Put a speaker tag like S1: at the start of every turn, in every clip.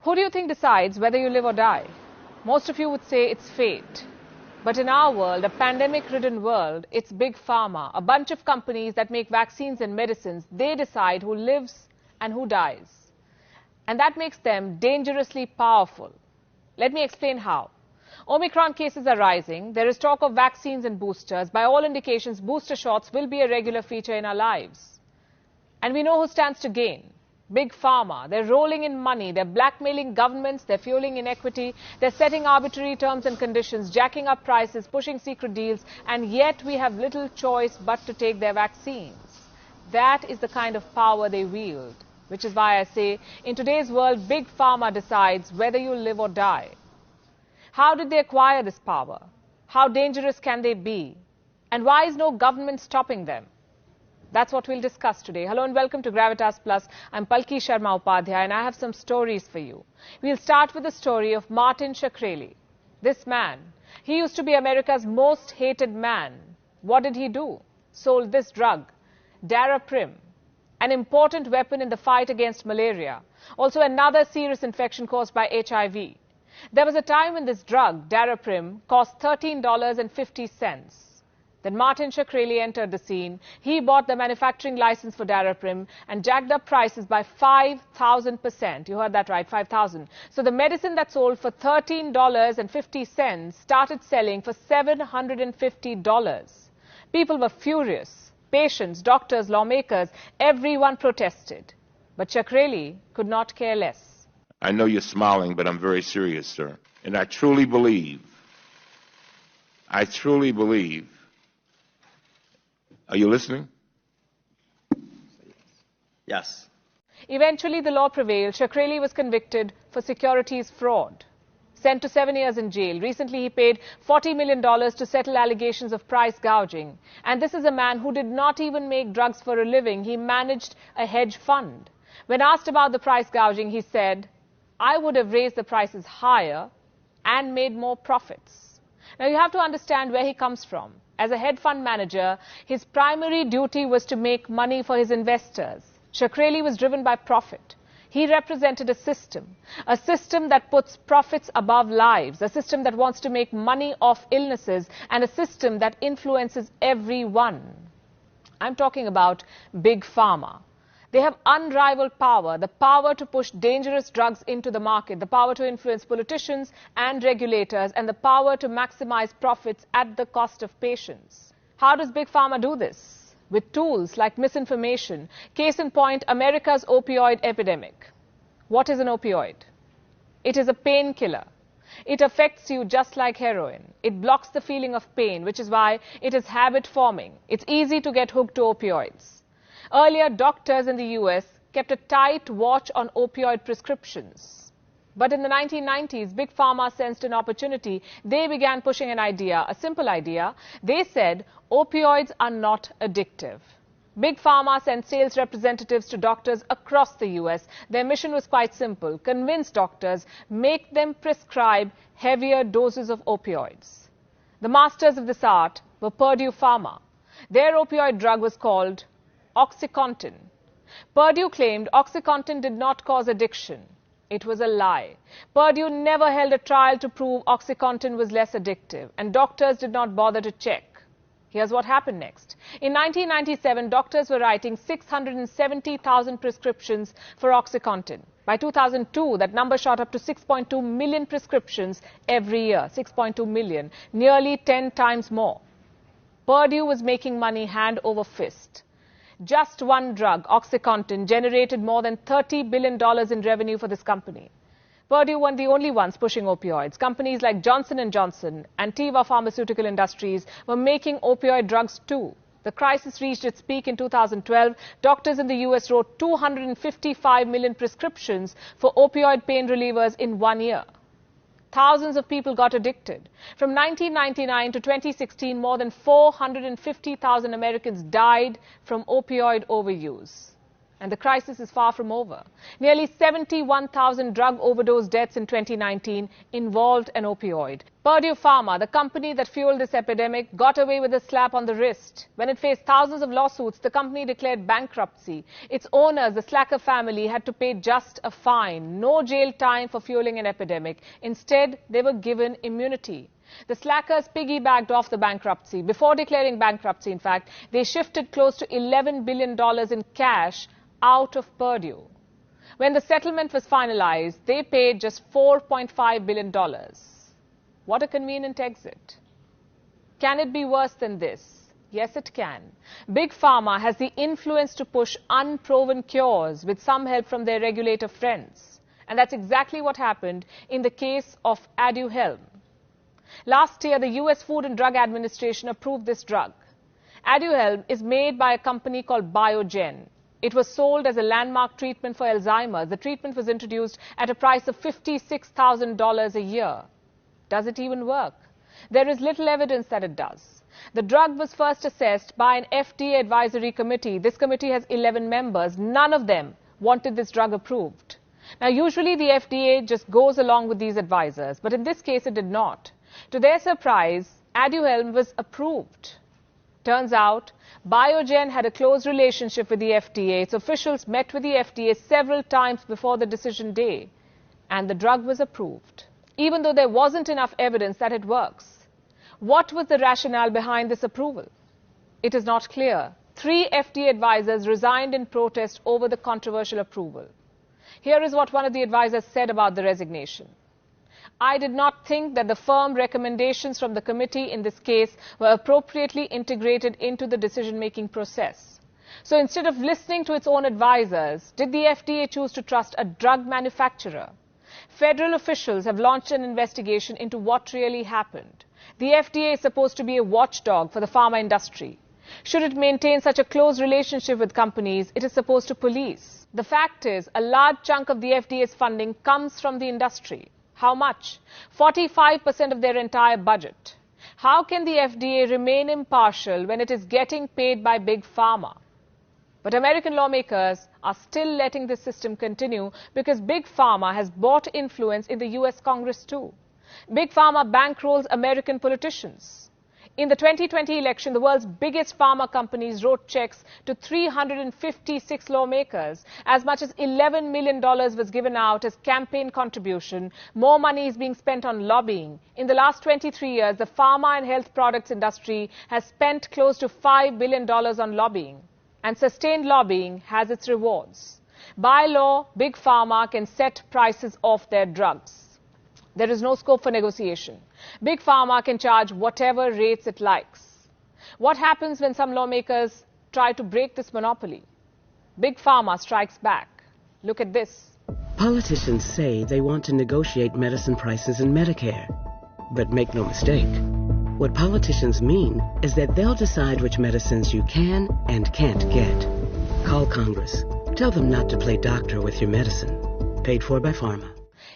S1: Who do you think decides whether you live or die? Most of you would say it's fate. But in our world, a pandemic-ridden world, it's Big Pharma, a bunch of companies that make vaccines and medicines. They decide who lives and who dies. And that makes them dangerously powerful. Let me explain how. Omicron cases are rising. There is talk of vaccines and boosters. By all indications, booster shots will be a regular feature in our lives. And we know who stands to gain. Big Pharma. They're rolling in money. They're blackmailing governments. They're fueling inequity. They're setting arbitrary terms and conditions, jacking up prices, pushing secret deals. And yet we have little choice but to take their vaccines. That is the kind of power they wield. Which is why I say, in today's world, Big Pharma decides whether you live or die. How did they acquire this power? How dangerous can they be? And why is no government stopping them? That's what we'll discuss today. Hello and welcome to Gravitas Plus. I'm Palki Sharma Upadhyay and I have some stories for you. We'll start with the story of Martin Shkreli. This man, he used to be America's most hated man. What did he do? Sold this drug, Daraprim, an important weapon in the fight against malaria. Also another serious infection caused by HIV. There was a time when this drug, Daraprim, cost $13.50. Then Martin Shkreli entered the scene. He bought the manufacturing license for Daraprim and jacked up prices by 5,000%. You heard that right, 5,000. So the medicine that sold for $13.50 started selling for $750. People were furious. Patients, doctors, lawmakers, everyone protested. But Shkreli could not care less.
S2: I know you're smiling, but I'm very serious, sir. And I truly believe, are you listening?
S3: Yes.
S1: Eventually, the law prevailed. Shkreli was convicted for securities fraud, sent to 7 years in jail. Recently, he paid $40 million to settle allegations of price gouging. And this is a man who did not even make drugs for a living. He managed a hedge fund. When asked about the price gouging, he said, I would have raised the prices higher and made more profits. Now, you have to understand where he comes from. As a hedge fund manager, his primary duty was to make money for his investors. Shkreli was driven by profit. He represented a system that puts profits above lives, a system that wants to make money off illnesses, and a system that influences everyone. I'm talking about Big Pharma. They have unrivaled power, the power to push dangerous drugs into the market, the power to influence politicians and regulators, and the power to maximize profits at the cost of patients. How does Big Pharma do this? With tools like misinformation. Case in point, America's opioid epidemic. What is an opioid? It is a painkiller. It affects you just like heroin. It blocks the feeling of pain, which is why it is habit forming. It's easy to get hooked to opioids. Earlier, doctors in the US kept a tight watch on opioid prescriptions. But in the 1990s, Big Pharma sensed an opportunity. They began pushing an idea, a simple idea. They said opioids are not addictive. Big Pharma sent sales representatives to doctors across the US. Their mission was quite simple. Convince doctors, make them prescribe heavier doses of opioids. The masters of this art were Purdue Pharma. Their opioid drug was called OxyContin. Purdue claimed OxyContin did not cause addiction. It was a lie. Purdue never held a trial to prove OxyContin was less addictive, and doctors did not bother to check. Here's what happened next. In 1997, doctors were writing 670,000 prescriptions for OxyContin. By 2002, that number shot up to 6.2 million prescriptions every year. 6.2 million, nearly 10 times more. Purdue was making money hand over fist. Just one drug, OxyContin, generated more than $30 billion in revenue for this company. Purdue weren't the only ones pushing opioids. Companies like Johnson & Johnson and Teva Pharmaceutical Industries were making opioid drugs too. The crisis reached its peak in 2012. Doctors in the US wrote 255 million prescriptions for opioid pain relievers in 1 year. Thousands of people got addicted. From 1999 to 2016, more than 450,000 Americans died from opioid overuse. And the crisis is far from over. Nearly 71,000 drug overdose deaths in 2019 involved an opioid. Purdue Pharma, the company that fueled this epidemic, got away with a slap on the wrist. When it faced thousands of lawsuits, the company declared bankruptcy. Its owners, the Slacker family, had to pay just a fine. No jail time for fueling an epidemic. Instead, they were given immunity. The Slackers piggybacked off the bankruptcy. Before declaring bankruptcy, in fact, they shifted close to $11 billion in cash out of Purdue. When the settlement was finalized, they paid just $4.5 billion. What a convenient exit. Can it be worse than this? Yes, it can. Big Pharma has the influence to push unproven cures with some help from their regulator friends. And that's exactly what happened in the case of Aduhelm. Last year, the US Food and Drug Administration approved this drug. Aduhelm is made by a company called Biogen. It was sold as a landmark treatment for Alzheimer's. The treatment was introduced at a price of $56,000 a year. Does it even work? There is little evidence that it does. The drug was first assessed by an FDA advisory committee. This committee has 11 members. None of them wanted this drug approved. Now, usually the FDA just goes along with these advisors, but in this case it did not. To their surprise, Aduhelm was approved. Turns out, Biogen had a close relationship with the FDA. Its officials met with the FDA several times before the decision day, and the drug was approved, even though there wasn't enough evidence that it works. What was the rationale behind this approval? It is not clear. 3 FDA advisors resigned in protest over the controversial approval. Here is what one of the advisors said about the resignation. I did not think that the firm recommendations from the committee in this case were appropriately integrated into the decision-making process. So instead of listening to its own advisors, did the FDA choose to trust a drug manufacturer? Federal officials have launched an investigation into what really happened. The FDA is supposed to be a watchdog for the pharma industry. Should it maintain such a close relationship with companies, it is supposed to police. The fact is, a large chunk of the FDA's funding comes from the industry. How much? 45% of their entire budget. How can the FDA remain impartial when it is getting paid by Big Pharma? But American lawmakers are still letting this system continue because Big Pharma has bought influence in the US Congress too. Big Pharma bankrolls American politicians. In the 2020 election, the world's biggest pharma companies wrote checks to 356 lawmakers. As much as $11 million was given out as campaign contribution. More money is being spent on lobbying. In the last 23 years, the pharma and health products industry has spent close to $5 billion on lobbying. And sustained lobbying has its rewards. By law, Big Pharma can set prices of their drugs. There is no scope for negotiation. Big Pharma can charge whatever rates it likes. What happens when some lawmakers try to break this monopoly? Big Pharma strikes back. Look at this.
S3: Politicians say they want to negotiate medicine prices in Medicare. But make no mistake, what politicians mean is that they'll decide which medicines you can and can't get. Call Congress. Tell them not to play doctor with your medicine. Paid for by Pharma.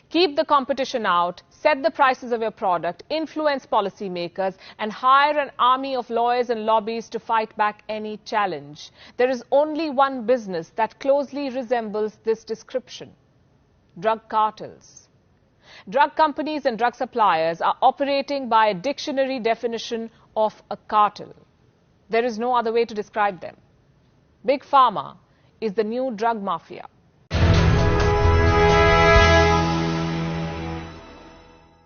S1: Keep the competition out, set the prices of your product, influence policymakers, and hire an army of lawyers and lobbyists to fight back any challenge. There is only one business that closely resembles this description: drug cartels. Drug companies and drug suppliers are operating by a dictionary definition of a cartel. There is no other way to describe them. Big Pharma is the new drug mafia.